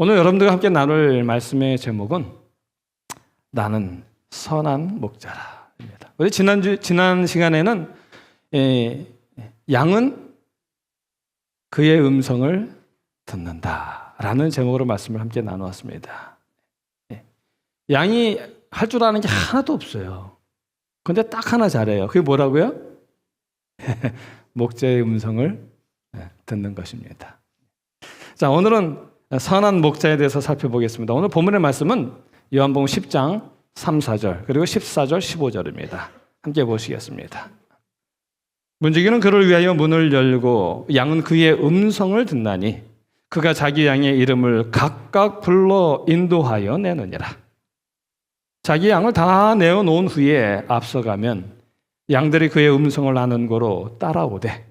오늘 여러분들과 함께 나눌 말씀의 제목은 나는 선한 목자라입니다. 우리 지난 시간에는 양은 그의 음성을 듣는다라는 제목으로 말씀을 함께 나누었습니다. 양이 할 줄 아는 게 하나도 없어요. 그런데 딱 하나 잘해요. 그게 뭐라고요? 목자의 음성을 듣는 것입니다. 자, 오늘은 선한 목자에 대해서 살펴보겠습니다. 오늘 본문의 말씀은 요한복음 10장 3, 4절 그리고 14절, 15절입니다. 함께 보시겠습니다. 문지기는 그를 위하여 문을 열고 양은 그의 음성을 듣나니 그가 자기 양의 이름을 각각 불러 인도하여 내느니라. 자기 양을 다 내어놓은 후에 앞서가면 양들이 그의 음성을 아는 고로 따라오되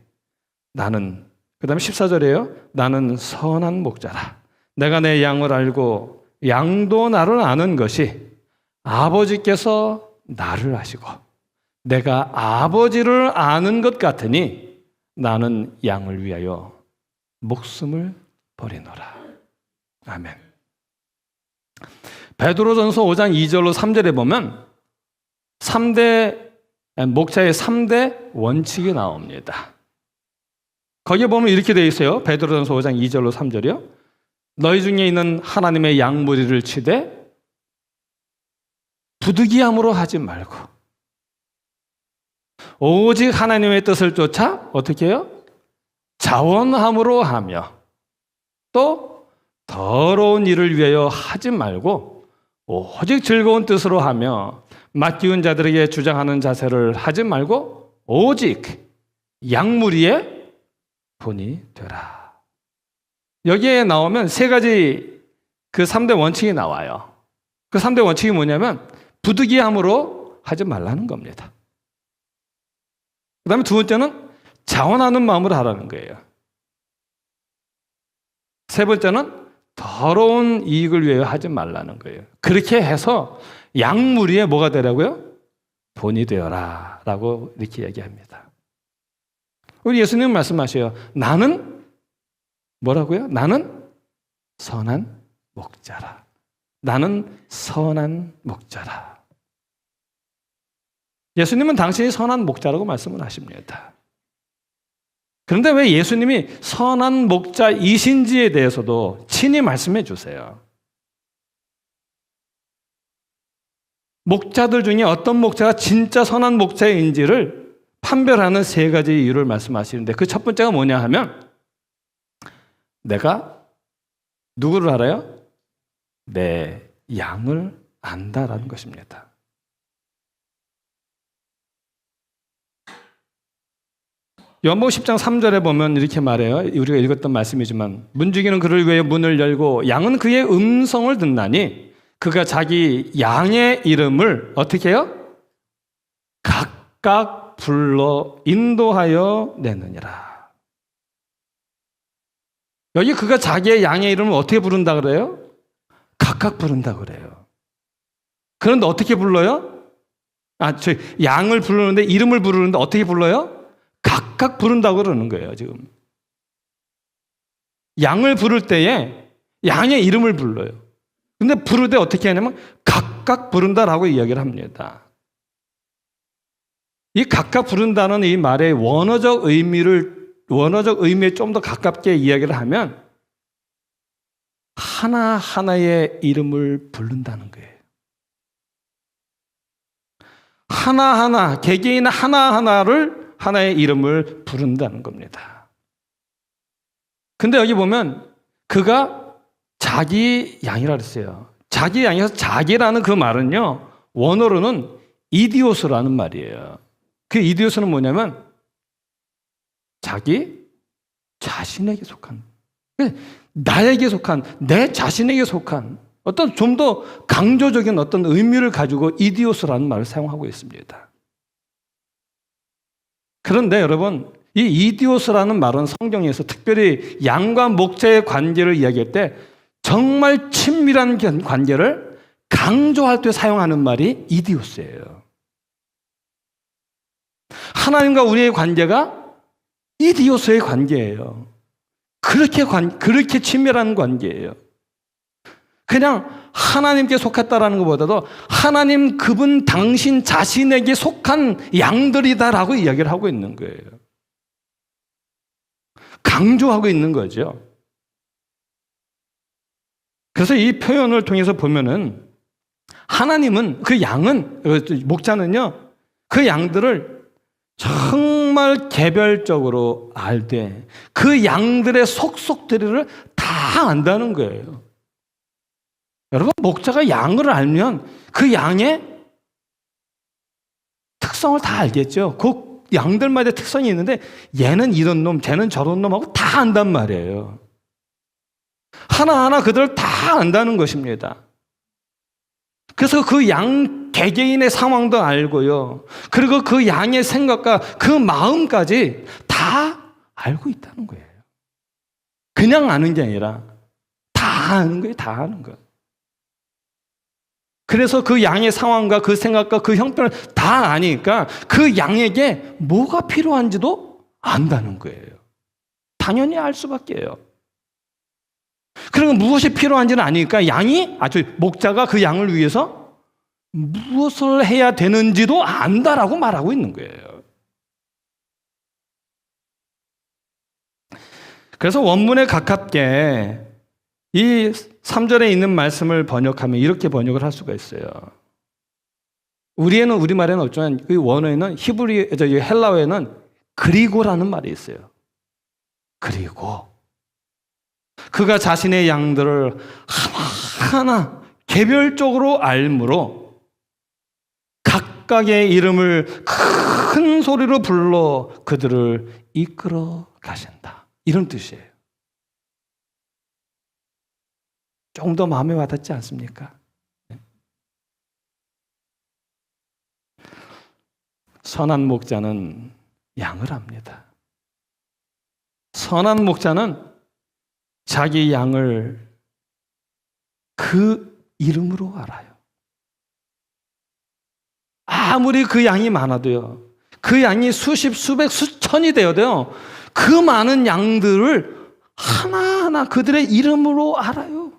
나는, 그 다음에 14절이에요. 나는 선한 목자라. 내가 내 양을 알고 양도 나를 아는 것이 아버지께서 나를 아시고 내가 아버지를 아는 것 같으니 나는 양을 위하여 목숨을 버리노라. 아멘. 베드로전서 5장 2절로 3절에 보면 목자의 3대 원칙이 나옵니다. 거기에 보면 이렇게 되어 있어요. 베드로전서 5장 2절로 3절이요. 너희 중에 있는 하나님의 양무리를 치되 부득이함으로 하지 말고 오직 하나님의 뜻을 쫓아 어떻게 해요? 자원함으로 하며 또 더러운 일을 위하여 하지 말고 오직 즐거운 뜻으로 하며 맡기운 자들에게 주장하는 자세를 하지 말고 오직 양무리의 본이 되라. 여기에 나오면 세 가지 그 3대 원칙이 나와요. 그 3대 원칙이 뭐냐면 부득이함으로 하지 말라는 겁니다. 그 다음에 두 번째는 자원하는 마음으로 하라는 거예요. 세 번째는 더러운 이익을 위하여 하지 말라는 거예요. 그렇게 해서 양무리에 뭐가 되라고요? 본이 되어라 라고 이렇게 얘기합니다. 우리 예수님 말씀하셔요. 나는 뭐라고요? 나는 선한 목자라. 나는 선한 목자라. 예수님은 당신이 선한 목자라고 말씀을 하십니다. 그런데 왜 예수님이 선한 목자이신지에 대해서도 친히 말씀해 주세요. 목자들 중에 어떤 목자가 진짜 선한 목자인지를 판별하는 세 가지 이유를 말씀하시는데 그 첫 번째가 뭐냐 하면 내가 누구를 알아요? 내 양을 안다라는 것입니다. 요한복음 10장 3절에 보면 이렇게 말해요. 우리가 읽었던 말씀이지만 문지기는 그를 위해 문을 열고 양은 그의 음성을 듣나니 그가 자기 양의 이름을 어떻게 해요? 각각 불러 인도하여 내느니라. 여기 그가 자기의 양의 이름을 어떻게 부른다 그래요? 각각 부른다 그래요. 그런데 어떻게 불러요? 양을 부르는데 이름을 부르는데 어떻게 불러요? 각각 부른다고 그러는 거예요, 지금. 양을 부를 때에 양의 이름을 불러요. 근데 부를 때 어떻게 하냐면 각각 부른다라고 이야기를 합니다. 이 각각 부른다는 이 말의 원어적 의미에 좀 더 가깝게 이야기를 하면 하나하나의 이름을 부른다는 거예요. 하나하나, 개개인 하나하나를 하나의 이름을 부른다는 겁니다. 근데 여기 보면 그가 자기 양이라 그랬어요. 자기 양이어서 자기라는 그 말은요, 원어로는 이디오스라는 말이에요. 그 이디오스는 뭐냐면 자기 자신에게 속한, 나에게 속한, 내 자신에게 속한 어떤 좀 더 강조적인 어떤 의미를 가지고 이디오스라는 말을 사용하고 있습니다. 그런데 여러분, 이 이디오스라는 말은 성경에서 특별히 양과 목자의 관계를 이야기할 때 정말 친밀한 관계를 강조할 때 사용하는 말이 이디오스예요. 하나님과 우리의 관계가 이디오스의 관계예요. 그렇게 친밀한 관계예요. 그냥 하나님께 속했다라는 것보다도 하나님 그분 당신 자신에게 속한 양들이다라고 이야기를 하고 있는 거예요. 강조하고 있는 거죠. 그래서 이 표현을 통해서 보면은 하나님은 그 양은, 목자는요, 그 양들을 정말 개별적으로 알되 그 양들의 속속들이를 다 안다는 거예요. 여러분, 목자가 양을 알면 그 양의 특성을 다 알겠죠. 그 양들마다 특성이 있는데 얘는 이런 놈, 쟤는 저런 놈하고 다 안단 말이에요. 하나하나 그들을 다 안다는 것입니다. 그래서 그 양 개개인의 상황도 알고요. 그리고 그 양의 생각과 그 마음까지 다 알고 있다는 거예요. 그냥 아는 게 아니라 다 아는 거예요. 다 아는 거예요. 그래서 그 양의 상황과 그 생각과 그 형편을 다 아니까 그 양에게 뭐가 필요한지도 안다는 거예요. 당연히 알 수밖에요. 그러면 무엇이 필요한지는 아니까 목자가 그 양을 위해서 무엇을 해야 되는지도 안다라고 말하고 있는 거예요. 그래서 원문에 가깝게 이 3절에 있는 말씀을 번역하면 이렇게 번역을 할 수가 있어요. 우리말에는 없지만 그 원어에는 헬라어에는 그리고라는 말이 있어요. 그리고 그가 자신의 양들을 하나하나 개별적으로 알므로 각각의 이름을 큰 소리로 불러 그들을 이끌어 가신다. 이런 뜻이에요. 조금 더 마음에 와닿지 않습니까? 선한 목자는 양을 압니다. 선한 목자는 자기 양을 그 이름으로 알아요. 아무리 그 양이 많아도요, 그 양이 수십, 수백, 수천이 되어도요, 그 많은 양들을 하나하나 그들의 이름으로 알아요.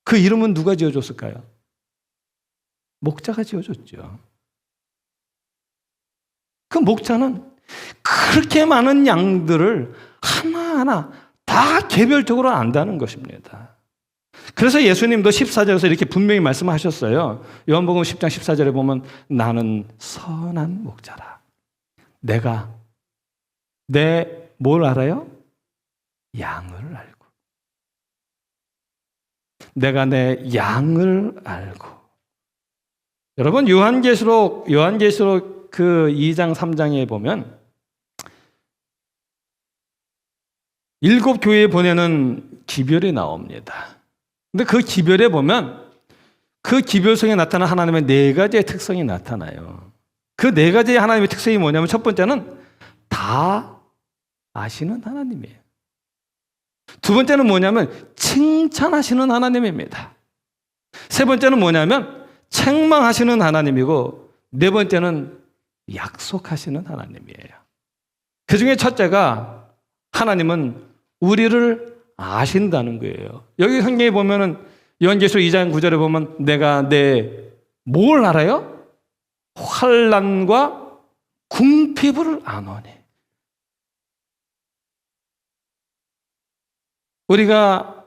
그 이름은 누가 지어줬을까요? 목자가 지어줬죠. 그 목자는 그렇게 많은 양들을 하나하나 다 개별적으로 안다는 것입니다. 그래서 예수님도 14절에서 이렇게 분명히 말씀하셨어요. 요한복음 10장 14절에 보면 나는 선한 목자라. 내가 뭘 알아요? 양을 알고. 내가 내 양을 알고. 여러분, 요한계시록 그 2장 3장에 보면 7 교회에 보내는 기별이 나옵니다. 근데 그 기별에 보면 그 기별 속에 나타난 하나님의 4가지의 특성이 나타나요. 그 4가지의 하나님의 특성이 뭐냐면 첫 번째는 다 아시는 하나님이에요. 두 번째는 뭐냐면 칭찬하시는 하나님입니다. 세 번째는 뭐냐면 책망하시는 하나님이고 네 번째는 약속하시는 하나님이에요. 그 중에 첫째가 하나님은 우리를 아신다는 거예요. 여기 성경에 보면은 요한계시록 2장 9절에 보면 내가 뭘 알아요? 환난과 궁핍을 아노니. 우리가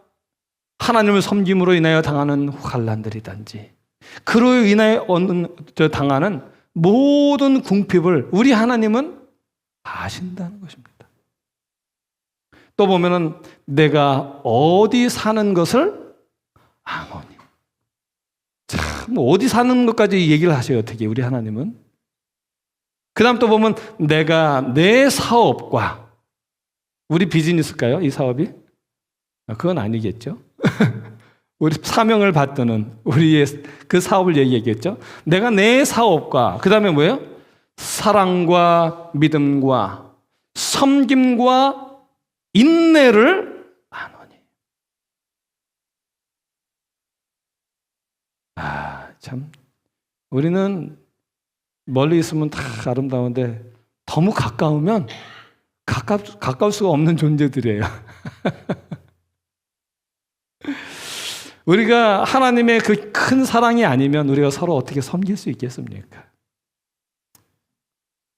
하나님을 섬김으로 인하여 당하는 환난들이든지 그로 인하여 당하는 모든 궁핍을 우리 하나님은 아신다는 것입니다. 또 보면은 내가 어디 사는 것을 아노니. 참, 어디 사는 것까지 얘기를 하셔요. 어떻게 우리 하나님은. 그 다음 또 보면 내가 내 사업과 우리 비즈니스일까요? 이 사업이? 그건 아니겠죠. 우리 사명을 받드는 우리의 그 사업을 얘기했겠죠. 내가 내 사업과 그 다음에 뭐예요? 사랑과 믿음과 섬김과 인내를 아노니. 참 우리는 멀리 있으면 다 아름다운데 너무 가까우면 가까울 수가 없는 존재들이에요. 우리가 하나님의 그 큰 사랑이 아니면 우리가 서로 어떻게 섬길 수 있겠습니까?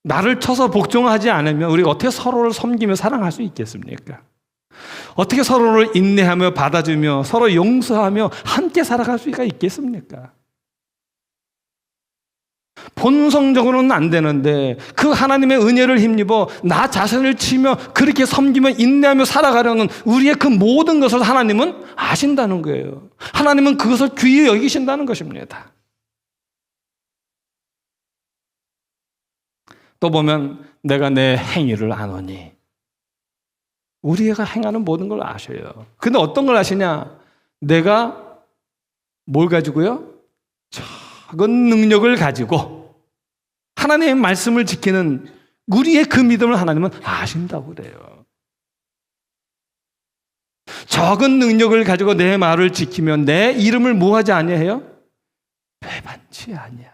나를 쳐서 복종하지 않으면 우리가 어떻게 서로를 섬기며 사랑할 수 있겠습니까? 어떻게 서로를 인내하며 받아주며 서로 용서하며 함께 살아갈 수가 있겠습니까? 본성적으로는 안 되는데 그 하나님의 은혜를 힘입어 나 자신을 치며 그렇게 섬기며 인내하며 살아가려는 우리의 그 모든 것을 하나님은 아신다는 거예요. 하나님은 그것을 귀히 여기신다는 것입니다. 또 보면 내가 내 행위를 아노니, 우리가 행하는 모든 걸 아셔요. 근데 어떤 걸 아시냐? 내가 뭘 가지고요? 작은 능력을 가지고 하나님의 말씀을 지키는 우리의 그 믿음을 하나님은 아신다고 그래요. 적은 능력을 가지고 내 말을 지키면 내 이름을 뭐하지 아니해요? 배반치 아니야.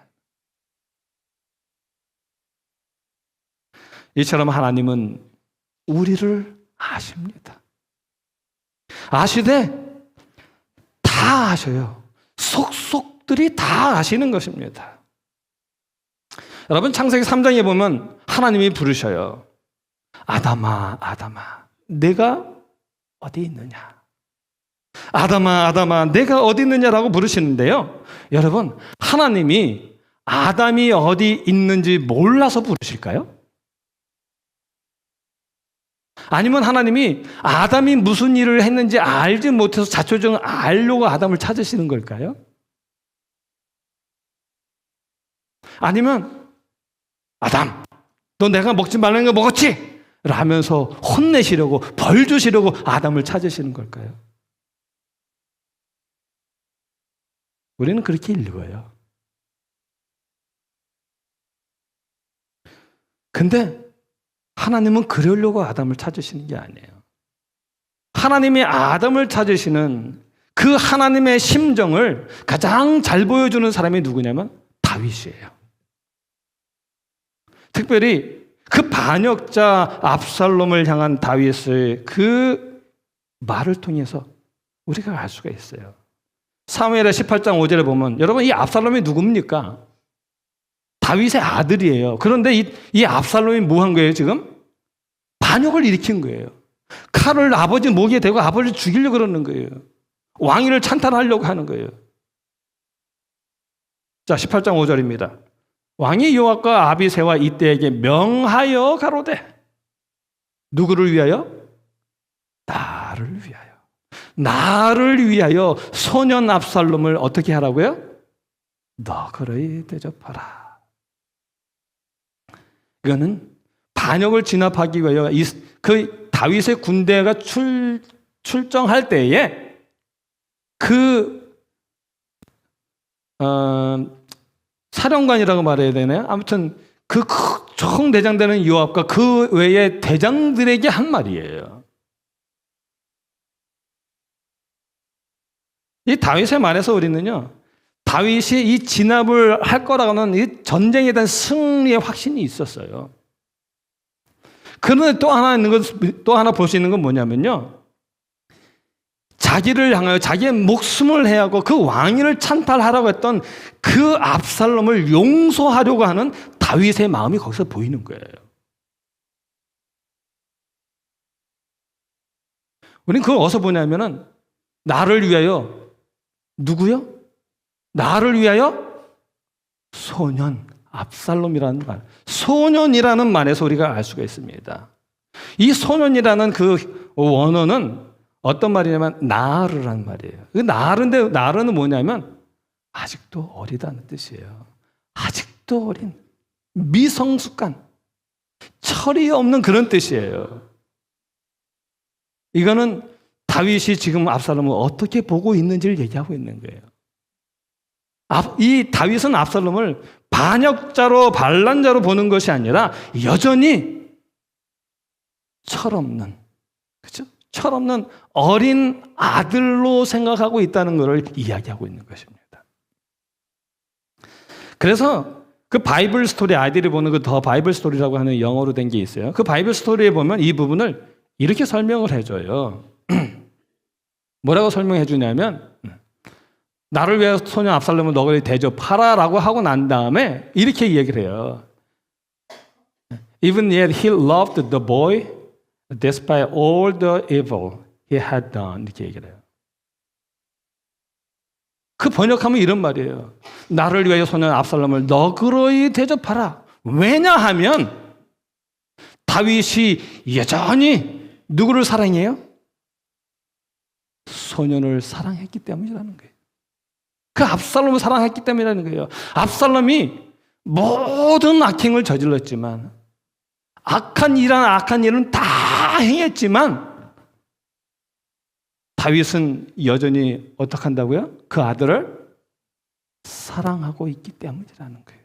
이처럼 하나님은 우리를 아십니다. 아시되 다 아셔요. 속속들이 다 아시는 것입니다. 여러분 창세기 3장에 보면 하나님이 부르셔요. 아담아, 아담아, 내가 어디 있느냐? 아담아, 아담아, 내가 어디 있느냐라고 부르시는데요. 여러분, 하나님이 아담이 어디 있는지 몰라서 부르실까요? 아니면 하나님이 아담이 무슨 일을 했는지 알지 못해서 자초지종 알려고 아담을 찾으시는 걸까요? 아니면 아담, 너 내가 먹지 말라는 거 먹었지? 라면서 혼내시려고 벌 주시려고 아담을 찾으시는 걸까요? 우리는 그렇게 읽어요. 근데 하나님은 그러려고 아담을 찾으시는 게 아니에요. 하나님이 아담을 찾으시는 그 하나님의 심정을 가장 잘 보여주는 사람이 누구냐면 다윗이에요. 특별히 그 반역자 압살롬을 향한 다윗의 그 말을 통해서 우리가 알 수가 있어요. 사무엘하 18장 5절에 보면 여러분 이 압살롬이 누굽니까? 다윗의 아들이에요. 그런데 이 압살롬이 뭐 한 거예요 지금? 반역을 일으킨 거예요. 칼을 아버지 목에 대고 아버지를 죽이려고 그러는 거예요. 왕위를 찬탈하려고 하는 거예요. 자, 18장 5절입니다. 왕이 요압과 아비새와 이때에게 명하여 가로되 누구를 위하여? 나를 위하여. 나를 위하여 소년 압살롬을 어떻게 하라고요? 너그러이 대접하라. 이거는 반역을 진압하기 위하여 그 다윗의 군대가 출정할 때에 그 사령관이라고 말해야 되나요? 아무튼 그 총대장되는 요압과 그 외의 대장들에게 한 말이에요. 이 다윗의 말에서 우리는요, 다윗이 이 진압을 할 거라고는 이 전쟁에 대한 승리의 확신이 있었어요. 그런데 또 하나 볼 수 있는 건 뭐냐면요, 자기를 향하여 자기의 목숨을 해하고 그 왕위를 찬탈하라고 했던 그 압살롬을 용서하려고 하는 다윗의 마음이 거기서 보이는 거예요. 우리는 그걸 어디서 보냐면은 나를 위하여 누구요? 나를 위하여 소년 압살롬이라는 말, 소년이라는 말에서 우리가 알 수가 있습니다. 이 소년이라는 그 원어는 어떤 말이냐면 나르라는 말이에요. 그 나르는 뭐냐면 아직도 어리다는 뜻이에요. 아직도 어린, 미성숙한, 철이 없는 그런 뜻이에요. 이거는 다윗이 지금 압살롬을 어떻게 보고 있는지를 얘기하고 있는 거예요. 이 다윗은 압살롬을 반역자로 반란자로 보는 것이 아니라 여전히 철없는, 그렇죠? 철없는 어린 아들로 생각하고 있다는 것을 이야기하고 있는 것입니다. 그래서 그 바이블 스토리, 아이들이 보는 그 더 바이블 스토리라고 하는 영어로 된 게 있어요. 그 바이블 스토리에 보면 이 부분을 이렇게 설명을 해줘요. 뭐라고 설명해 주냐면 나를 위해 소년 압살롬을 너희 대접하라라고 하고 난 다음에 이렇게 얘기를 해요. Even yet he loved the boy despite all the evil he had done. 이렇게 얘기를 해요. 그 번역하면 이런 말이에요. 나를 위하여 소년 압살롬을 너그러이 대접하라. 왜냐하면 다윗이 여전히 누구를 사랑해요? 소년을 사랑했기 때문이라는 거예요. 그 압살롬을 사랑했기 때문이라는 거예요. 압살롬이 모든 악행을 저질렀지만 악한 일은 다 행했지만 다윗은 여전히 어떻게 한다고요? 그 아들을 사랑하고 있기 때문이라는 거예요.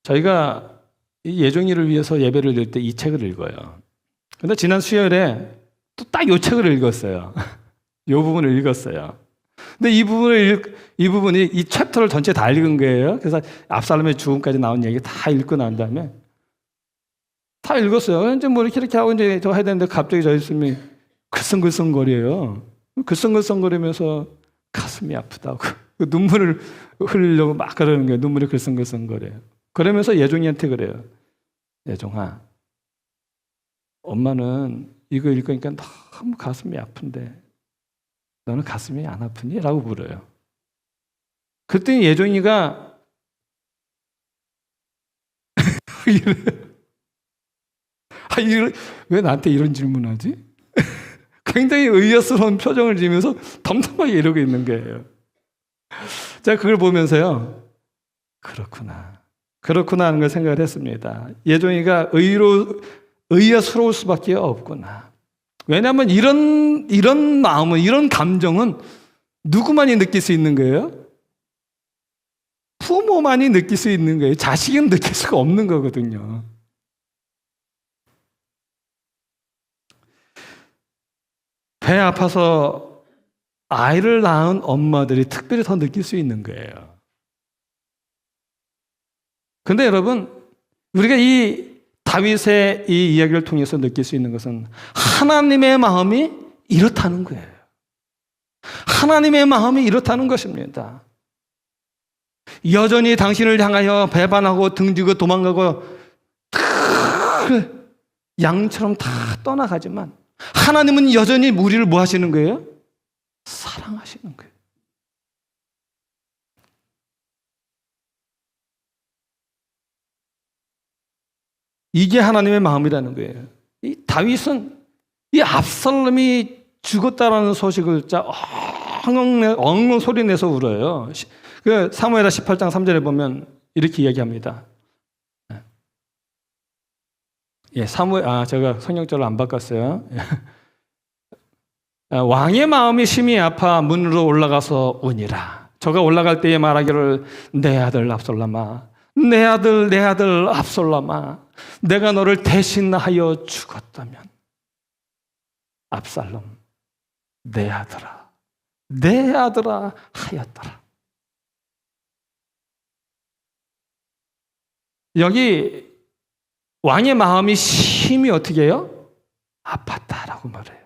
저희가 이 예종이를 위해서 예배를 드릴 때 이 책을 읽어요. 근데 지난 수요일에 또 딱 이 책을 읽었어요. 이 부분을 읽었어요. 근데 이 부분이 이 챕터를 전체 다 읽은 거예요. 그래서 압살롬의 죽음까지 나온 얘기 다 읽고 난 다음에 다 읽었어요. 이제 뭐 이렇게 하고 이제 저 해야 되는데 갑자기 저 있으면 글썽글썽거려요. 글썽글썽거리면서 가슴이 아프다고 눈물을 흘리려고 막 그러는 거예요. 눈물이 글썽글썽거려요. 그러면서 예종이한테 그래요. 예종아, 엄마는 이거 읽으니까 너무 가슴이 아픈데 너는 가슴이 안 아프니? 라고 물어요. 그랬더니 예종이가 왜 나한테 이런 질문하지? 굉장히 의아스러운 표정을 지으면서 덤덤하게 이러고 있는 거예요. 제가 그걸 보면서요, 그렇구나 하는 걸 생각을 했습니다. 예종이가 의아스러울 수밖에 없구나. 왜냐하면 이런 마음은, 이런 감정은 누구만이 느낄 수 있는 거예요? 부모만이 느낄 수 있는 거예요. 자식은 느낄 수가 없는 거거든요. 배 아파서 아이를 낳은 엄마들이 특별히 더 느낄 수 있는 거예요. 근데 여러분, 우리가 이 다윗의 이 이야기를 통해서 느낄 수 있는 것은 하나님의 마음이 이렇다는 거예요. 하나님의 마음이 이렇다는 것입니다. 여전히 당신을 향하여 배반하고 등지고 도망가고 양처럼 다 떠나가지만 하나님은 여전히 우리를 뭐 하시는 거예요? 사랑하시는 거예요. 이게 하나님의 마음이라는 거예요. 이 다윗은 이 압살롬이 죽었다라는 소식을 엉엉 소리 내서 울어요. 그 사무엘하 18장 3절에 보면 이렇게 이야기합니다. 제가 성경절을 안 바꿨어요. 왕의 마음이 심히 아파 문으로 올라가서 우니라. 저가 올라갈 때에 말하기를 내 아들 압살롬아, 내 아들 압살롬아, 내가 너를 대신하여 죽었다면 압살롬 내 아들아 하였더라. 여기 왕의 마음이 심히 어떻게 해요? 아팠다라고 말해요.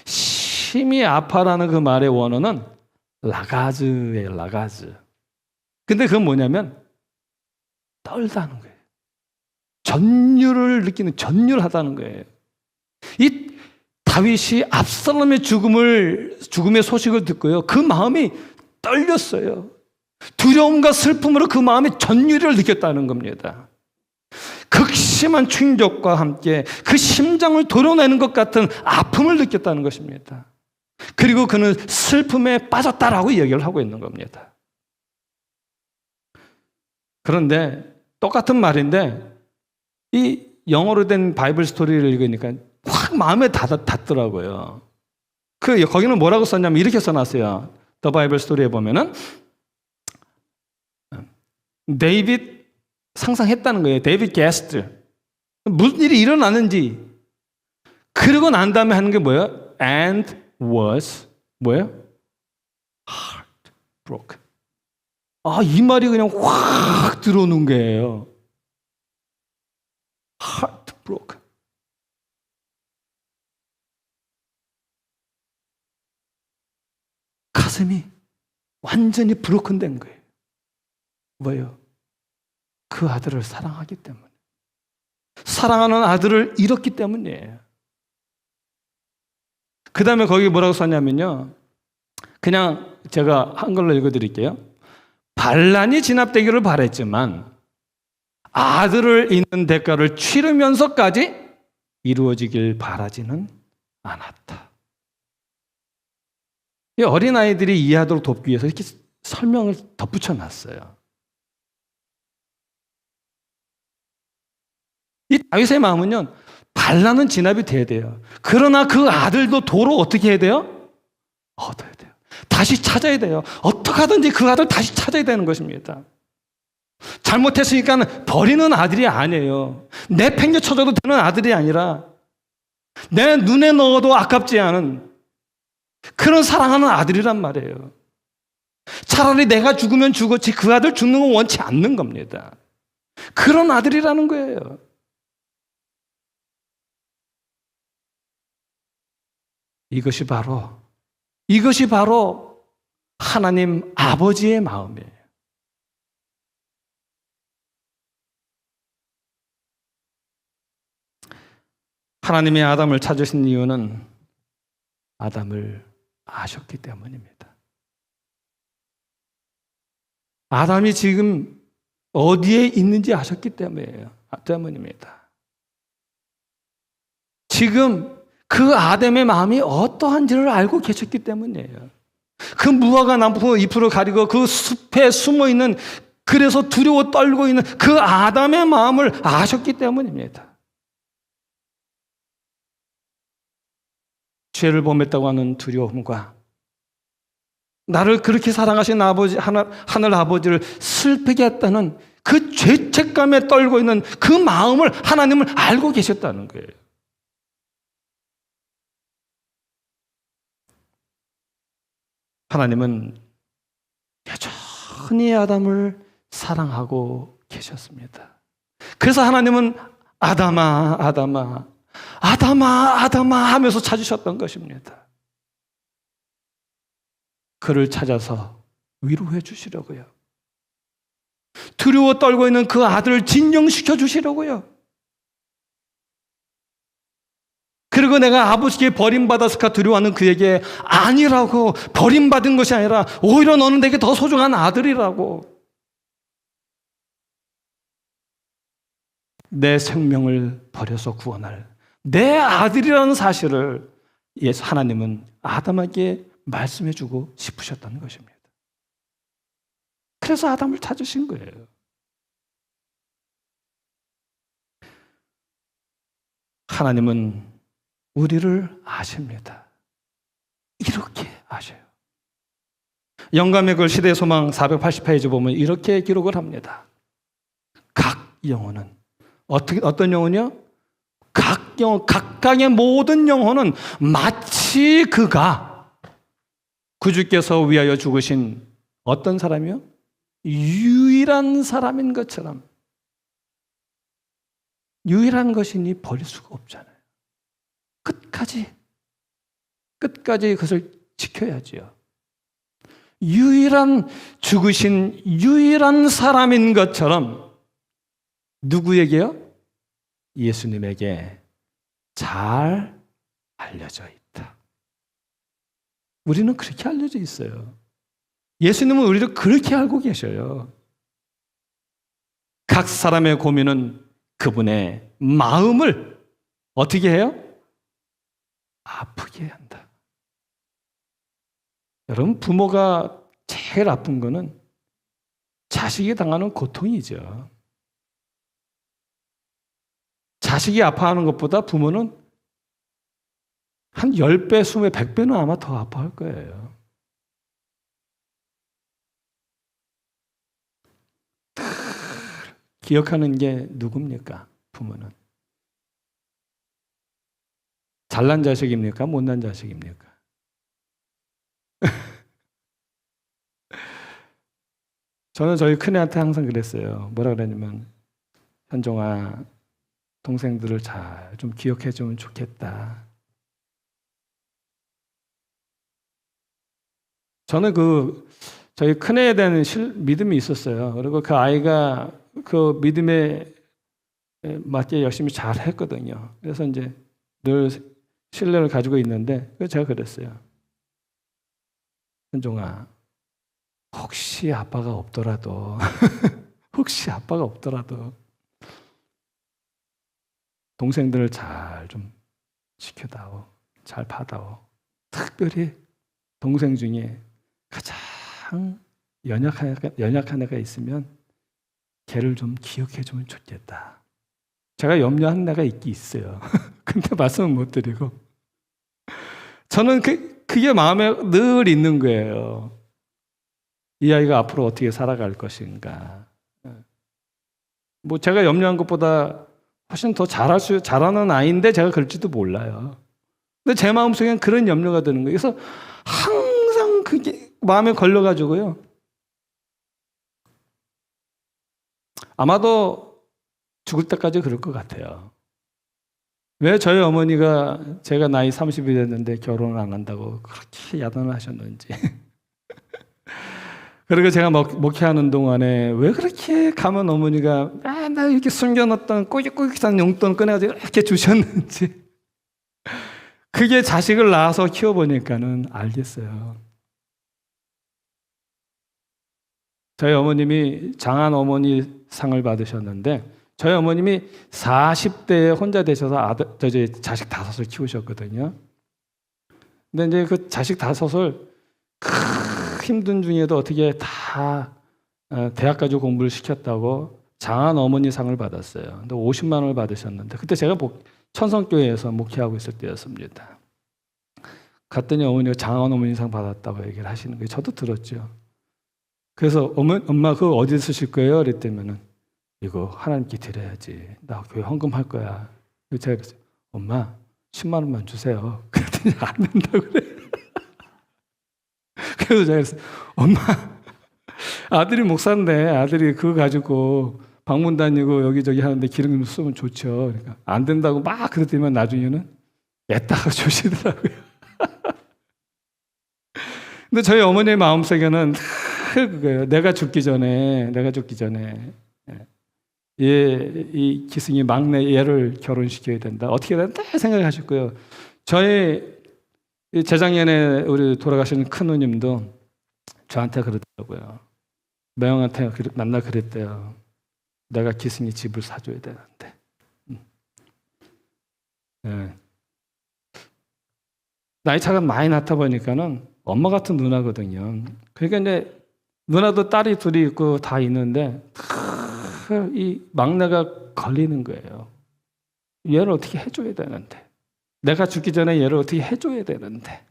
심히 아파라는 그 말의 원어는 라가즈예요. 라가즈. 근데 그건 뭐냐면 떨다는 거예요. 전율하다는 거예요. 이 다윗이 압살롬의 죽음의 소식을 듣고요, 그 마음이 떨렸어요. 두려움과 슬픔으로 그 마음의 전율을 느꼈다는 겁니다. 극심한 충격과 함께 그 심장을 도려내는 것 같은 아픔을 느꼈다는 것입니다. 그리고 그는 슬픔에 빠졌다라고 얘기를 하고 있는 겁니다. 그런데 똑같은 말인데 이 영어로 된 바이블 스토리를 읽으니까 확 마음에 닿더라고요. 거기는 뭐라고 썼냐면 이렇게 써놨어요. 더 바이블 스토리에 보면은 데이빗 상상했다는 거예요. 데이빗 게스트. 무슨 일이 일어나는지. 그러고 난 다음에 하는 게 뭐예요? And was 뭐예요? heartbroken. 이 말이 그냥 확 들어오는 거예요. heartbroken. 가슴이 완전히 브로큰된 거예요. 뭐예요? 그 아들을 사랑하기 때문에. 사랑하는 아들을 잃었기 때문이에요. 그 다음에 거기 뭐라고 썼냐면요. 그냥 제가 한글로 읽어드릴게요. 반란이 진압되기를 바랬지만 아들을 잃는 대가를 치르면서까지 이루어지길 바라지는 않았다. 이 어린아이들이 이해하도록 돕기 위해서 이렇게 설명을 덧붙여 놨어요. 이 다윗의 마음은요, 반란은 진압이 돼야 돼요. 그러나 그 아들도 도로 어떻게 해야 돼요? 얻어야 돼요. 다시 찾아야 돼요. 어떻게 하든지 그 아들 다시 찾아야 되는 것입니다. 잘못했으니까 버리는 아들이 아니에요. 내팽개쳐줘도 되는 아들이 아니라 내 눈에 넣어도 아깝지 않은 그런 사랑하는 아들이란 말이에요. 차라리 내가 죽으면 죽었지 그 아들 죽는 건 원치 않는 겁니다. 그런 아들이라는 거예요. 이것이 바로 하나님 아버지의 마음이에요. 하나님이 아담을 찾으신 이유는 아담을 아셨기 때문입니다. 아담이 지금 어디에 있는지 아셨기 때문입니다. 지금 그 아담의 마음이 어떠한지를 알고 계셨기 때문이에요. 그 무화과 나무 잎으로 가리고 그 숲에 숨어있는, 그래서 두려워 떨고 있는 그 아담의 마음을 아셨기 때문입니다. 죄를 범했다고 하는 두려움과 나를 그렇게 사랑하신 아버지, 하늘 아버지를 슬프게 했다는 그 죄책감에 떨고 있는 그 마음을 하나님을 알고 계셨다는 거예요. 하나님은 여전히 아담을 사랑하고 계셨습니다. 그래서 하나님은 아담아, 아담아, 아담아, 아담아 하면서 찾으셨던 것입니다. 그를 찾아서 위로해 주시려고요. 두려워 떨고 있는 그 아들을 진정시켜 주시려고요. 그리고 내가 아버지께 버림받았을까 두려워하는 그에게 아니라고, 버림받은 것이 아니라 오히려 너는 내게 더 소중한 아들이라고, 내 생명을 버려서 구원할 내 아들이라는 사실을 하나님은 아담에게 말씀해 주고 싶으셨다는 것입니다. 그래서 아담을 찾으신 거예요. 하나님은 우리를 아십니다. 이렇게 아셔요. 영감의 글 시대소망 480페이지 보면 이렇게 기록을 합니다. 각 영혼은 어떤 영혼이요? 각각의 모든 영혼은 마치 그가 구주께서 위하여 죽으신 어떤 사람이요? 유일한 사람인 것처럼, 유일한 것이니 버릴 수가 없잖아요. 끝까지 그것을 지켜야지요. 죽으신 유일한 사람인 것처럼 누구에게요? 예수님에게 잘 알려져 있다. 우리는 그렇게 알려져 있어요. 예수님은 우리를 그렇게 알고 계셔요. 각 사람의 고민은 그분의 마음을 어떻게 해요? 아프게 한다. 여러분, 부모가 제일 아픈 거는 자식이 당하는 고통이죠. 자식이 아파하는 것보다 부모는 한 10배, 20배, 100배는 아마 더 아파할 거예요. 기억하는 게 누굽니까? 부모는. 잘난 자식입니까? 못난 자식입니까? 저는 저희 큰애한테 항상 그랬어요. 뭐라 그랬냐면, 현종아, 동생들을 잘 좀 기억해 주면 좋겠다. 저는 저희 큰애에 대한 믿음이 있었어요. 그리고 그 아이가 그 믿음에 맞게 열심히 잘 했거든요. 그래서 이제 늘 신뢰를 가지고 있는데 제가 그랬어요. 현종아, 혹시 아빠가 없더라도 혹시 아빠가 없더라도 동생들을 잘 좀 지켜다오. 잘 받아오. 특별히 동생 중에 가장 연약한 애가 있으면 걔를 좀 기억해 주면 좋겠다. 제가 염려하는 애가 있긴 있어요. 근데 말씀은 못 드리고 저는 그게 마음에 늘 있는 거예요. 이 아이가 앞으로 어떻게 살아갈 것인가. 뭐 제가 염려한 것보다 훨씬 더 잘하는 아이인데 제가 그럴지도 몰라요. 근데 제 마음속엔 그런 염려가 드는 거예요. 그래서 항상 그게 마음에 걸려가지고요. 아마도 죽을 때까지 그럴 것 같아요. 왜 저희 어머니가 제가 나이 30이 됐는데 결혼을 안 한다고 그렇게 야단을 하셨는지. 그리고 제가 목회하는 동안에 왜 그렇게 가면 어머니가 나 이렇게 숨겨놨던 꼬깃꼬깃한 용돈 꺼내가지고 이렇게 주셨는지. 그게 자식을 낳아서 키워보니까는 알겠어요. 저희 어머님이 장한 어머니 상을 받으셨는데 저희 어머님이 40대에 혼자 되셔서 자식 5을 키우셨거든요. 근데 이제 그 자식 5을 힘든 중에도 어떻게 다 대학까지 공부를 시켰다고 장한 어머니 상을 받았어요. 근데 50만 원을 받으셨는데 그때 제가 천성교회에서 목회하고 있을 때였습니다. 갔더니 어머니가 장한 어머니 상 받았다고 얘기를 하시는 거예요. 저도 들었죠. 그래서 엄마 그거 어디 쓰실 거예요? 그랬더니는 이거 하나님께 드려야지. 나 교회 헌금할 거야. 제가 그랬어요. 엄마 10만 원만 주세요. 그랬더니 안 된다고 그래. 그래서 제가 그랬어요. 엄마 아들이 목사인데 아들이 그거 가지고 방문 다니고 여기저기 하는데 기름 좀 쓰면 좋죠. 그러니까 안 된다고 막 그랬더니 나중에는 애따가 주시더라고요. 근데 저희 어머니의 마음속에는 그거예요. 내가 죽기 전에 이 기승이 막내 얘를 결혼시켜야 된다. 어떻게 된다 생각하실 거예요. 저희 재작년에 우리 돌아가신 큰 누님도 저한테 그러더라고요. 매형한테 만나 그랬대요. 내가 기승이 집을 사줘야 되는데. 네. 나이 차가 많이 났다 보니까는 엄마 같은 누나거든요. 그러니까 이제 누나도 딸이 둘이 있고 다 있는데 이 막내가 걸리는 거예요. 얘를 어떻게 해줘야 되는데. 내가 죽기 전에 얘를 어떻게 해줘야 되는데.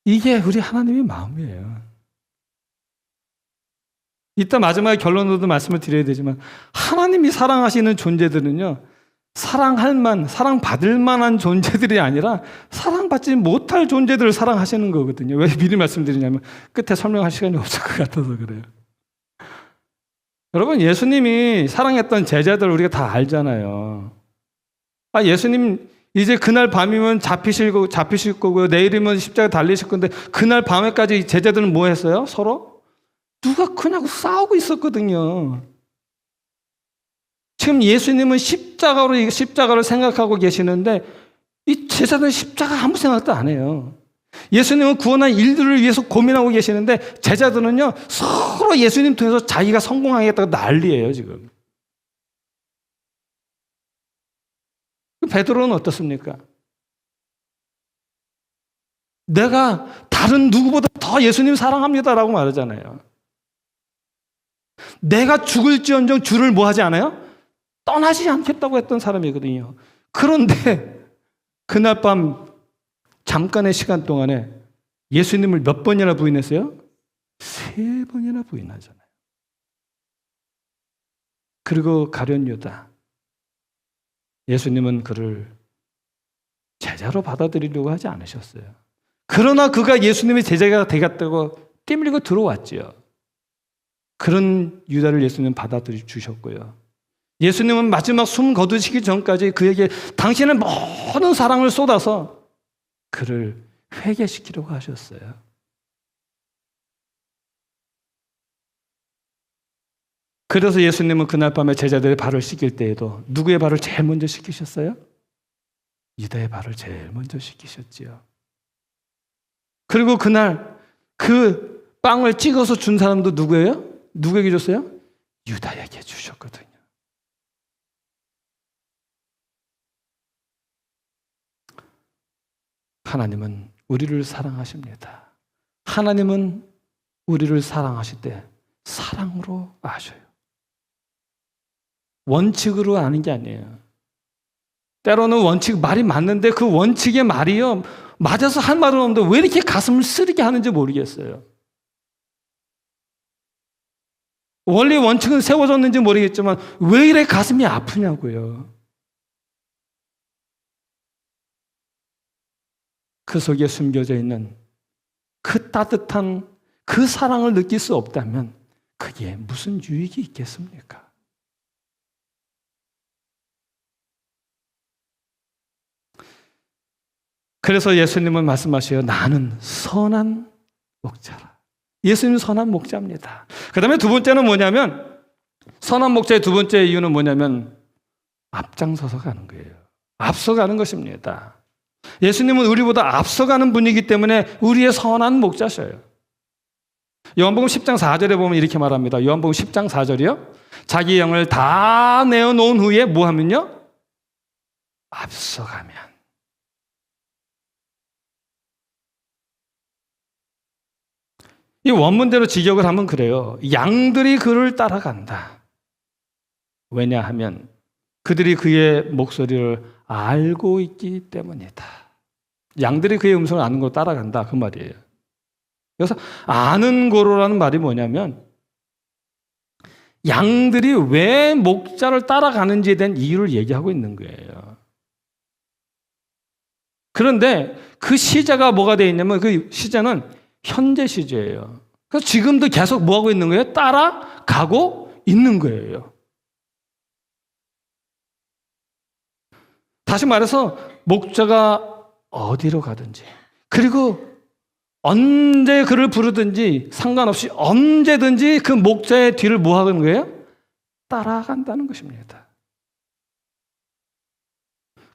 이게 우리 하나님의 마음이에요. 이따 마지막에 결론으로도 말씀을 드려야 되지만 하나님이 사랑하시는 존재들은요. 사랑받을 만한 존재들이 아니라 사랑받지 못할 존재들을 사랑하시는 거거든요. 왜 미리 말씀드리냐면 끝에 설명할 시간이 없을 것 같아서 그래요. 여러분 예수님이 사랑했던 제자들 우리가 다 알잖아요. 예수님 이제 그날 밤이면 잡히실 거고요. 내일이면 십자가에 달리실 건데 그날 밤에까지 제자들은 뭐 했어요? 서로? 누가 크냐고 싸우고 있었거든요. 지금 예수님은 십자가를 생각하고 계시는데 이 제자들은 십자가 아무 생각도 안 해요. 예수님은 구원한 일들을 위해서 고민하고 계시는데 제자들은요 서로 예수님 통해서 자기가 성공하겠다고 난리예요 지금. 베드로는 어떻습니까? 내가 다른 누구보다 더 예수님 사랑합니다라고 말하잖아요. 내가 죽을지언정 주를 뭐 하지 않아요? 떠나지 않겠다고 했던 사람이거든요. 그런데 그날 밤 잠깐의 시간 동안에 예수님을 몇 번이나 부인했어요? 3번이나 부인하잖아요. 그리고 가룟 유다. 예수님은 그를 제자로 받아들이려고 하지 않으셨어요. 그러나 그가 예수님의 제자가 되겠다고 띠밀리고 들어왔지요. 그런 유다를 예수님은 받아들여 주셨고요. 예수님은 마지막 숨 거두시기 전까지 그에게 당신의 모든 사랑을 쏟아서 그를 회개시키려고 하셨어요. 그래서 예수님은 그날 밤에 제자들의 발을 씻길 때에도 누구의 발을 제일 먼저 씻기셨어요? 유다의 발을 제일 먼저 씻기셨지요. 그리고 그날 그 빵을 찍어서 준 사람도 누구예요? 누구에게 줬어요? 유다에게 주셨거든요. 하나님은 우리를 사랑하십니다. 하나님은 우리를 사랑하실 때 사랑으로 아셔요. 원칙으로 아는 게 아니에요. 때로는 원칙 말이 맞는데 그 원칙의 말이요, 맞아서 할 말은 없는데 왜 이렇게 가슴을 쓰리게 하는지 모르겠어요. 원리 원칙은 세워졌는지 모르겠지만 왜 이래 가슴이 아프냐고요. 그 속에 숨겨져 있는 그 따뜻한 그 사랑을 느낄 수 없다면 그게 무슨 유익이 있겠습니까? 그래서 예수님은 말씀하셔요. 나는 선한 목자라. 예수님은 선한 목자입니다. 그 다음에 두 번째는 뭐냐면, 선한 목자의 두 번째 이유는 뭐냐면 앞장서서 가는 거예요. 앞서가는 것입니다. 예수님은 우리보다 앞서가는 분이기 때문에 우리의 선한 목자셔요. 요한복음 10장 4절에 보면 이렇게 말합니다. 요한복음 10장 4절이요. 자기 영을 다 내어놓은 후에 뭐 하면요? 앞서가면. 이 원문대로 직역을 하면 그래요. 양들이 그를 따라간다. 왜냐하면 그들이 그의 목소리를 알고 있기 때문이다. 양들이 그의 음성을 아는 걸 따라간다. 그 말이에요. 그래서 아는 고로라는 말이 뭐냐면 양들이 왜 목자를 따라가는지에 대한 이유를 얘기하고 있는 거예요. 그런데 그 시제가 뭐가 되어 있냐면 그 시제는 현재 시제예요. 그래서 지금도 계속 뭐 하고 있는 거예요? 따라가고 있는 거예요. 다시 말해서 목자가 어디로 가든지 그리고 언제 그를 부르든지 상관없이 언제든지 그 목자의 뒤를 뭐 하는 거예요? 따라간다는 것입니다.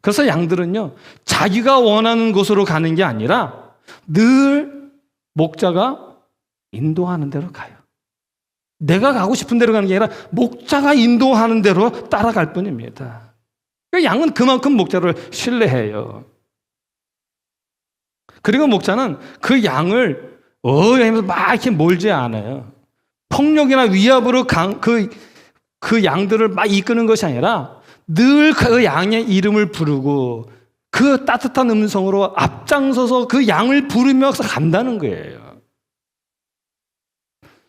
그래서 양들은요, 자기가 원하는 곳으로 가는 게 아니라 늘 목자가 인도하는 대로 가요. 내가 가고 싶은 대로 가는 게 아니라 목자가 인도하는 대로 따라갈 뿐입니다. 양은 그만큼 목자를 신뢰해요. 그리고 목자는 그 양을 하면서 막 이렇게 몰지 않아요. 폭력이나 위협으로 그 양들을 막 이끄는 것이 아니라 늘 그 양의 이름을 부르고 그 따뜻한 음성으로 앞장서서 그 양을 부르면서 간다는 거예요.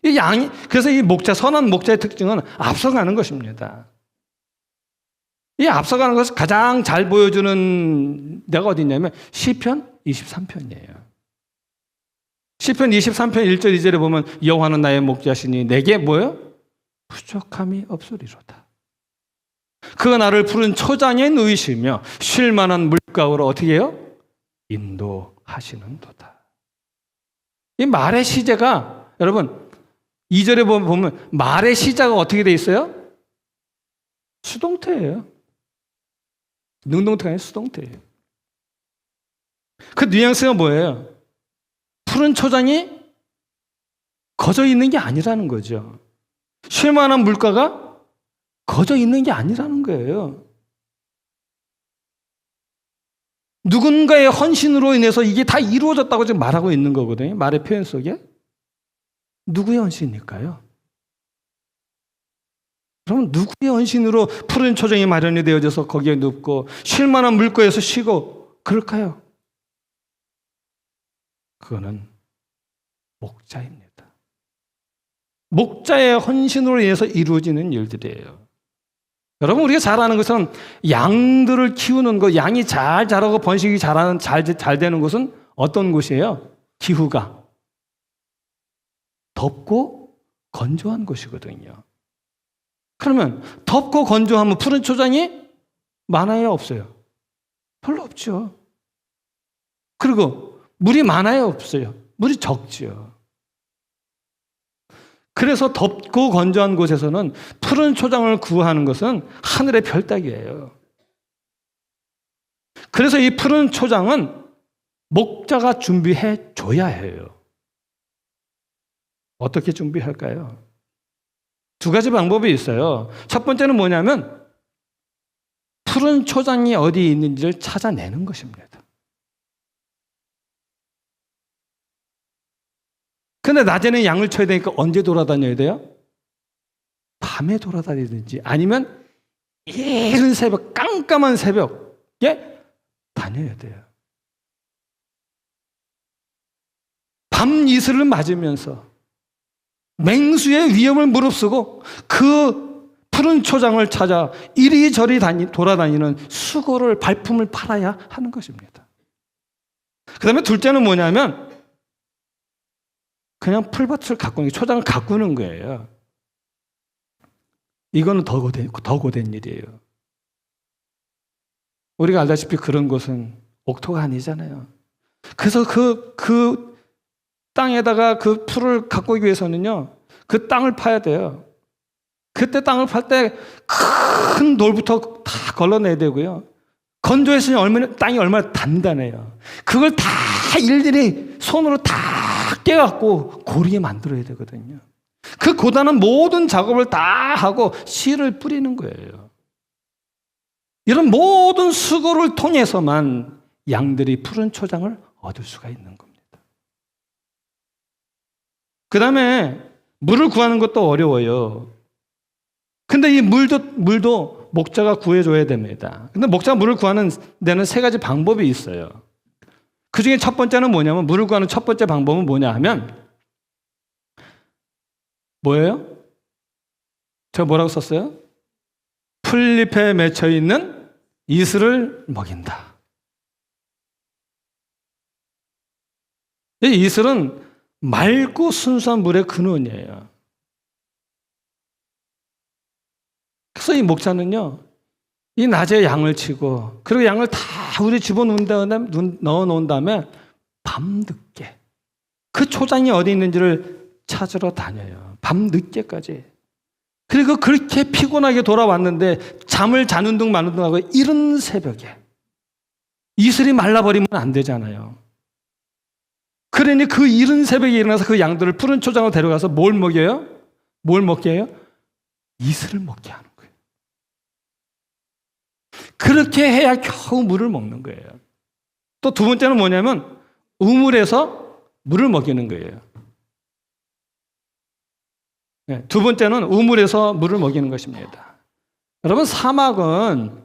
이 양이, 그래서 이 목자, 선한 목자의 특징은 앞서가는 것입니다. 이 앞서가는 것을 가장 잘 보여주는 데가 어디 있냐면 시편 23편이에요. 시편 23편 1절 2절에 보면 여호와는 나의 목자시니 내게 뭐예요? 부족함이 없으리로다. 그가 나를 푸른 초장에 누이시며 쉴 만한 물가로 어떻게 해요? 인도하시는도다. 이 말의 시제가 여러분 2절에 보면 말의 시제가 어떻게 돼 있어요? 수동태예요. 능동태가 아니라 수동태예요. 그 뉘앙스가 뭐예요? 푸른 초장이 거저 있는 게 아니라는 거죠. 쉴 만한 물가가 거저 있는 게 아니라는 거예요. 누군가의 헌신으로 인해서 이게 다 이루어졌다고 지금 말하고 있는 거거든요. 말의 표현 속에. 누구의 헌신일까요? 그럼 누구의 헌신으로 푸른 초장이 마련이 되어져서 거기에 눕고 쉴 만한 물가에서 쉬고 그럴까요? 그거는 목자입니다. 목자의 헌신으로 인해서 이루어지는 일들이에요. 여러분, 우리가 잘 아는 것은 양들을 키우는 것, 양이 잘 자라고 번식이 잘 되는 곳은 어떤 곳이에요? 기후가 덥고 건조한 곳이거든요. 그러면 덥고 건조하면 푸른 초장이 많아요, 없어요? 별로 없죠. 그리고 물이 많아요, 없어요? 물이 적죠. 그래서 덥고 건조한 곳에서는 푸른 초장을 구하는 것은 하늘의 별 따기예요. 그래서 이 푸른 초장은 목자가 준비해 줘야 해요. 어떻게 준비할까요? 두 가지 방법이 있어요. 첫 번째는 뭐냐면 푸른 초장이 어디 있는지를 찾아내는 것입니다. 근데 낮에는 양을 쳐야 되니까 언제 돌아다녀야 돼요? 밤에 돌아다니든지 아니면 이른 새벽, 깜깜한 새벽에 다녀야 돼요. 밤 이슬을 맞으면서 맹수의 위험을 무릅쓰고 그 푸른 초장을 찾아 이리저리 돌아다니는 수고를, 발품을 팔아야 하는 것입니다. 그 다음에 둘째는 뭐냐면 그냥 풀밭을 가꾸는, 초장을 가꾸는 거예요. 이거는 더 고된 일이에요. 우리가 알다시피 그런 곳은 옥토가 아니잖아요. 그래서 그 땅에다가 그 풀을 가꾸기 위해서는요, 그 땅을 파야 돼요. 그때 땅을 팔 때 큰 돌부터 다 걸러내야 되고요. 건조했으니 땅이 얼마나 단단해요. 그걸 다 일일이 손으로 다 깨갖고 고르게 만들어야 되거든요. 그 고단한 모든 작업을 다 하고 씨를 뿌리는 거예요. 이런 모든 수고를 통해서만 양들이 푸른 초장을 얻을 수가 있는 겁니다. 그 다음에 물을 구하는 것도 어려워요. 근데 이 물도 목자가 구해줘야 됩니다. 근데 목자가 물을 구하는 데는 세 가지 방법이 있어요. 그 중에 첫 번째는 뭐냐면, 물을 구하는 첫 번째 방법은 뭐냐 하면, 뭐예요? 제가 뭐라고 썼어요? 풀잎에 맺혀 있는 이슬을 먹인다. 이 이슬은 맑고 순수한 물의 근원이에요. 그래서 이 목자는요, 이 낮에 양을 치고, 그리고 양을 다 우리 넣어 놓은 다음에 밤늦게 그 초장이 어디 있는지를 찾으러 다녀요. 밤늦게까지. 그리고 그렇게 피곤하게 돌아왔는데 잠을 자는 둥 마는 둥 하고 이른 새벽에 이슬이 말라버리면 안 되잖아요. 그러니 그 이른 새벽에 일어나서 그 양들을 푸른 초장으로 데려가서 뭘 먹여요? 뭘 먹게 해요? 이슬을 먹게 하는 거예요. 그렇게 해야 겨우 물을 먹는 거예요. 또 두 번째는 뭐냐면 우물에서 물을 먹이는 거예요. 두 번째는 우물에서 물을 먹이는 것입니다. 여러분, 사막은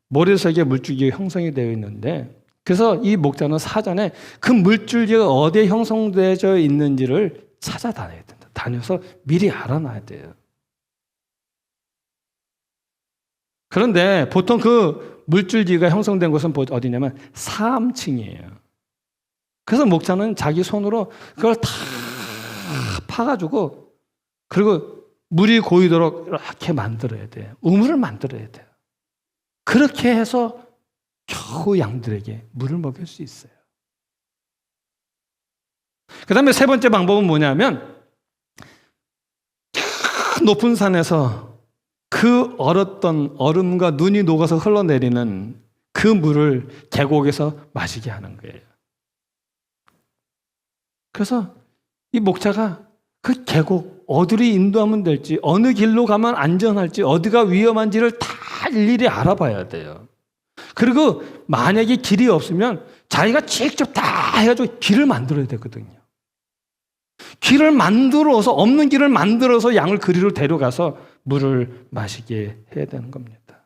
모래석에 물줄기가 형성이 되어 있는데, 그래서 이 목자는 사전에 그 물줄기가 어디에 형성되어 있는지를 찾아다녀야 된다. 다녀서 미리 알아놔야 돼요. 그런데 보통 그 물줄기가 형성된 곳은 어디냐면 사암층이에요. 그래서 목자는 자기 손으로 그걸 다 파가지고, 그리고 물이 고이도록 이렇게 만들어야 돼요. 우물을 만들어야 돼요. 그렇게 해서 겨우 양들에게 물을 먹일 수 있어요. 그 다음에 세 번째 방법은 뭐냐면, 높은 산에서 그 얼었던 얼음과 눈이 녹아서 흘러내리는 그 물을 계곡에서 마시게 하는 거예요. 그래서 이 목자가 그 계곡 어디로 인도하면 될지, 어느 길로 가면 안전할지, 어디가 위험한지를 다 일일이 알아봐야 돼요. 그리고 만약에 길이 없으면 자기가 직접 다 해가지고 길을 만들어야 되거든요. 길을 만들어서, 없는 길을 만들어서 양을 그리로 데려가서 물을 마시게 해야 되는 겁니다.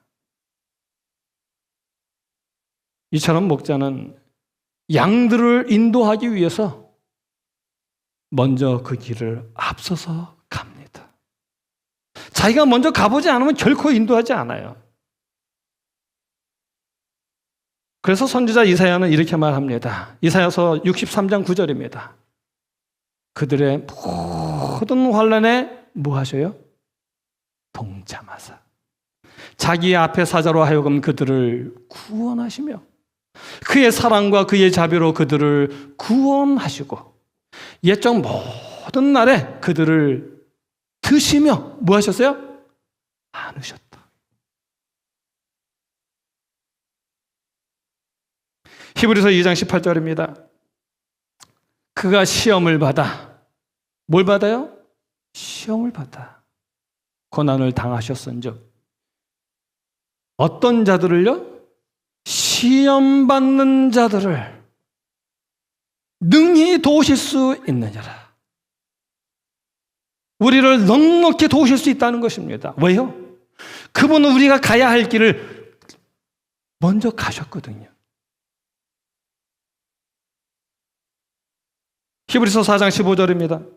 이처럼 목자는 양들을 인도하기 위해서 먼저 그 길을 앞서서 갑니다. 자기가 먼저 가보지 않으면 결코 인도하지 않아요. 그래서 선지자 이사야는 이렇게 말합니다. 이사야서 63장 9절입니다. 그들의 모든 환난에 뭐 하셔요? 동참하사 자기 앞에 사자로 하여금 그들을 구원하시며 그의 사랑과 그의 자비로 그들을 구원하시고 옛적 모든 날에 그들을 드시며 뭐 하셨어요? 안으셨다. 히브리서 2장 18절입니다. 그가 시험을 받아 뭘 받아요? 시험을 받아 고난을 당하셨은즉 어떤 자들을요? 시험받는 자들을 능히 도우실 수 있느냐라. 우리를 넉넉히 도우실 수 있다는 것입니다. 왜요? 그분은 우리가 가야 할 길을 먼저 가셨거든요. 히브리서 4장 15절입니다.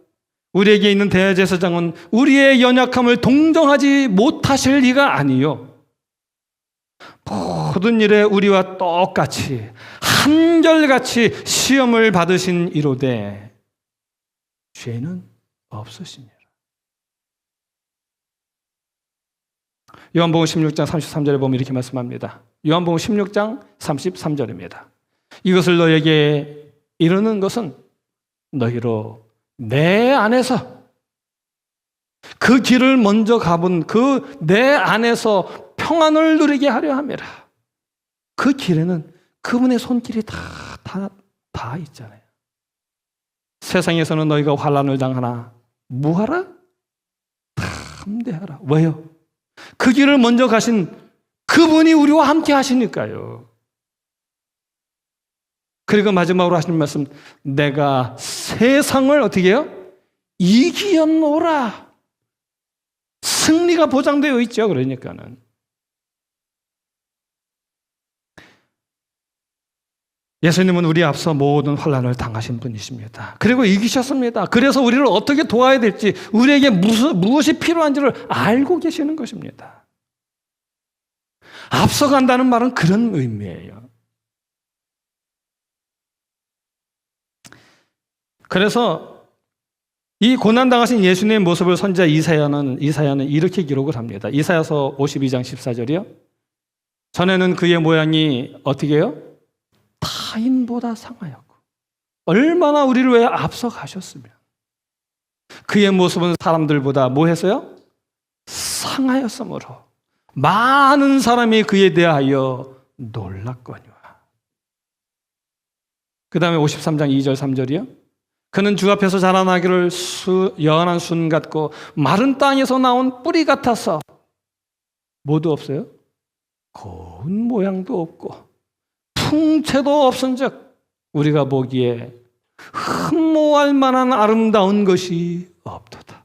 우리에게 있는 대제사장은 우리의 연약함을 동정하지 못하실 리가 아니요 모든 일에 우리와 똑같이 한결같이 시험을 받으신 이로되 죄는 없으시니라. 요한복음 16장 33절에 보면 이렇게 말씀합니다. 요한복음 16장 33절입니다. 이것을 너에게 이르는 것은 너희로 내 안에서 그 길을 먼저 가본 그 내 안에서 평안을 누리게 하려 함이라. 그 길에는 그분의 손길이 다 있잖아요. 세상에서는 너희가 환난을 당하나 무하라? 담대하라. 왜요? 그 길을 먼저 가신 그분이 우리와 함께 하시니까요. 그리고 마지막으로 하시는 말씀, 내가 세상을 어떻게 해요? 이기었노라. 승리가 보장되어 있죠. 그러니까는. 예수님은 우리 앞서 모든 환난을 당하신 분이십니다. 그리고 이기셨습니다. 그래서 우리를 어떻게 도와야 될지, 우리에게 무엇이 필요한지를 알고 계시는 것입니다. 앞서간다는 말은 그런 의미예요. 그래서 이 고난당하신 예수님의 모습을 선지자 이사야는 이렇게 기록을 합니다. 이사야서 52장 14절이요. 전에는 그의 모양이 어떻게 해요? 타인보다 상하였고 얼마나 우리를 위해 앞서 가셨으면 그의 모습은 사람들보다 뭐 했어요? 상하였으므로 많은 사람이 그에 대하여 놀랐거니와. 그 다음에 53장 2절 3절이요. 그는 주 앞에서 자라나기를 연한 순 같고 마른 땅에서 나온 뿌리 같아서 뭐도 없어요? 고운 모양도 없고 풍채도 없은즉 우리가 보기에 흠모할 만한 아름다운 것이 없도다.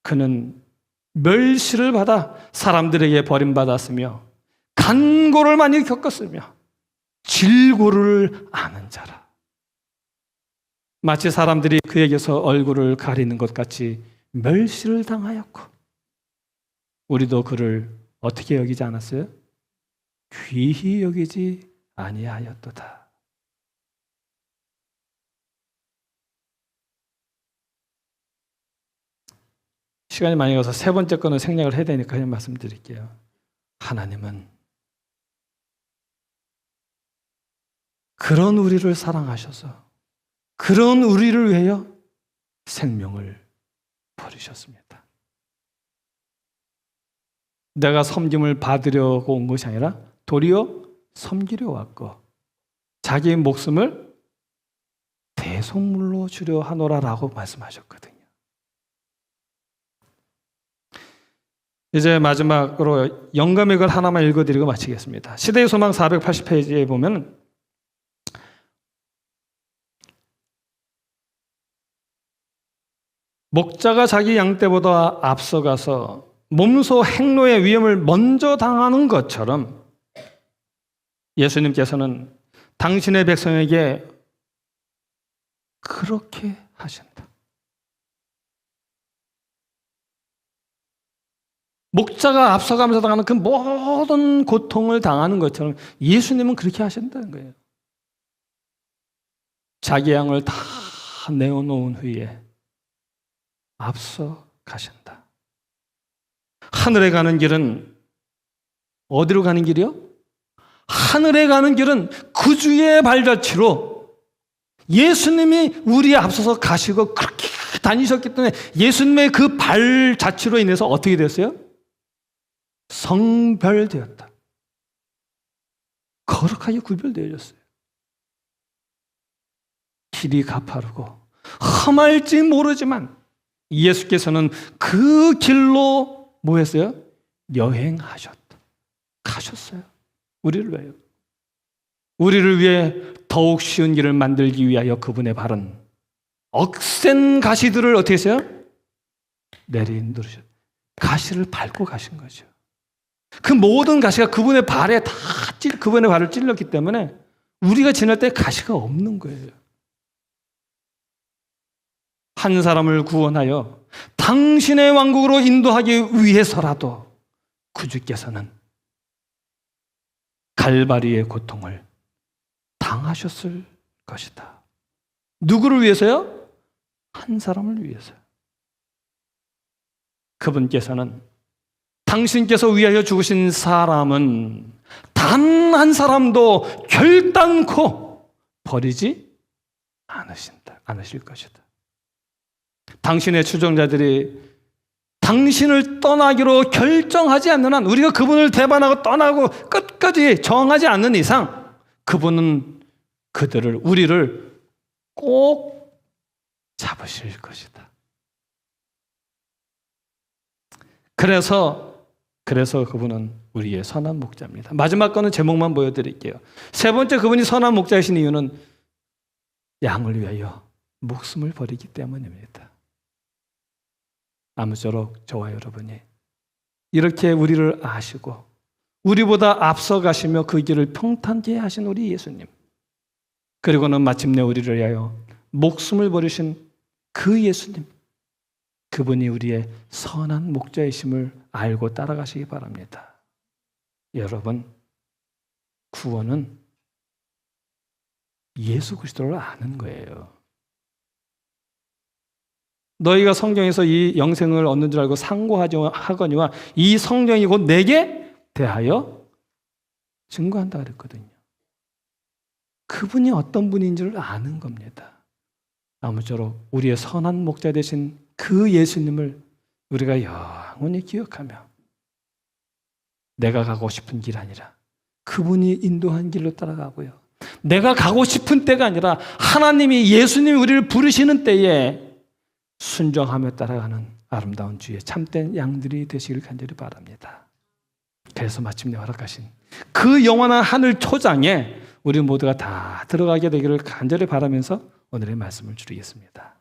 그는 멸시를 받아 사람들에게 버림받았으며 간고를 많이 겪었으며 질고를 아는 자라. 마치 사람들이 그에게서 얼굴을 가리는 것 같이 멸시를 당하였고 우리도 그를 어떻게 여기지 않았어요? 귀히 여기지 아니하였도다. 시간이 많이 가서 세 번째 거는 생략을 해야 되니까 그냥 말씀드릴게요. 하나님은 그런 우리를 사랑하셔서 그런 우리를 위하여 생명을 버리셨습니다. 내가 섬김을 받으려고 온 것이 아니라 도리어 섬기려 왔고 자기의 목숨을 대속물로 주려 하노라라고 말씀하셨거든요. 이제 마지막으로 영감의 글 하나만 읽어드리고 마치겠습니다. 시대의 소망 480페이지에 보면 목자가 자기 양떼보다 앞서가서 몸소 행로의 위험을 먼저 당하는 것처럼 예수님께서는 당신의 백성에게 그렇게 하신다. 목자가 앞서가면서 당하는 그 모든 고통을 당하는 것처럼 예수님은 그렇게 하신다는 거예요. 자기 양을 다 내어놓은 후에 앞서 가신다. 하늘에 가는 길은 어디로 가는 길이요? 하늘에 가는 길은 그 주의 발자취로 예수님이 우리에 앞서서 가시고 그렇게 다니셨기 때문에 예수님의 그 발자취로 인해서 어떻게 됐어요? 성별되었다. 거룩하게 구별되어졌어요. 길이 가파르고 험할지 모르지만 예수께서는 그 길로 뭐 했어요? 여행하셨다. 가셨어요. 우리를 위하여. 우리를 위해 더욱 쉬운 길을 만들기 위하여 그분의 발은 억센 가시들을 어떻게 했어요? 내리누르셨어요. 가시를 밟고 가신 거죠. 그 모든 가시가 그분의 발에 다 그분의 발을 찔렀기 때문에 우리가 지날 때 가시가 없는 거예요. 한 사람을 구원하여 당신의 왕국으로 인도하기 위해서라도 구주께서는 갈바리의 고통을 당하셨을 것이다. 누구를 위해서요? 한 사람을 위해서요. 그분께서는 당신께서 위하여 죽으신 사람은 단 한 사람도 결단코 버리지 않으실 것이다. 당신의 추종자들이 당신을 떠나기로 결정하지 않는 한, 우리가 그분을 배반하고 떠나고 끝까지 정하지 않는 이상 그분은 우리를 꼭 잡으실 것이다. 그래서 그분은 우리의 선한 목자입니다. 마지막 거는 제목만 보여드릴게요. 세 번째, 그분이 선한 목자이신 이유는 양을 위하여 목숨을 버리기 때문입니다. 아무쪼록 저와 여러분이 이렇게 우리를 아시고 우리보다 앞서가시며 그 길을 평탄케 하신 우리 예수님, 그리고는 마침내 우리를 위하여 목숨을 버리신 그 예수님, 그분이 우리의 선한 목자이심을 알고 따라가시기 바랍니다. 여러분, 구원은 예수 그리스도를 아는 거예요. 너희가 성경에서 이 영생을 얻는 줄 알고 상고하거니와 이 성경이 곧 내게 대하여 증거한다 그랬거든요. 그분이 어떤 분인지를 아는 겁니다. 아무쪼록 우리의 선한 목자 되신 그 예수님을 우리가 영원히 기억하며 내가 가고 싶은 길 아니라 그분이 인도한 길로 따라가고요. 내가 가고 싶은 때가 아니라 하나님이, 예수님이 우리를 부르시는 때에 순종하며 따라가는 아름다운 주의 참된 양들이 되시길 간절히 바랍니다. 그래서 마침내 허락하신 그 영원한 하늘 초장에 우리 모두가 다 들어가게 되기를 간절히 바라면서 오늘의 말씀을 줄이겠습니다.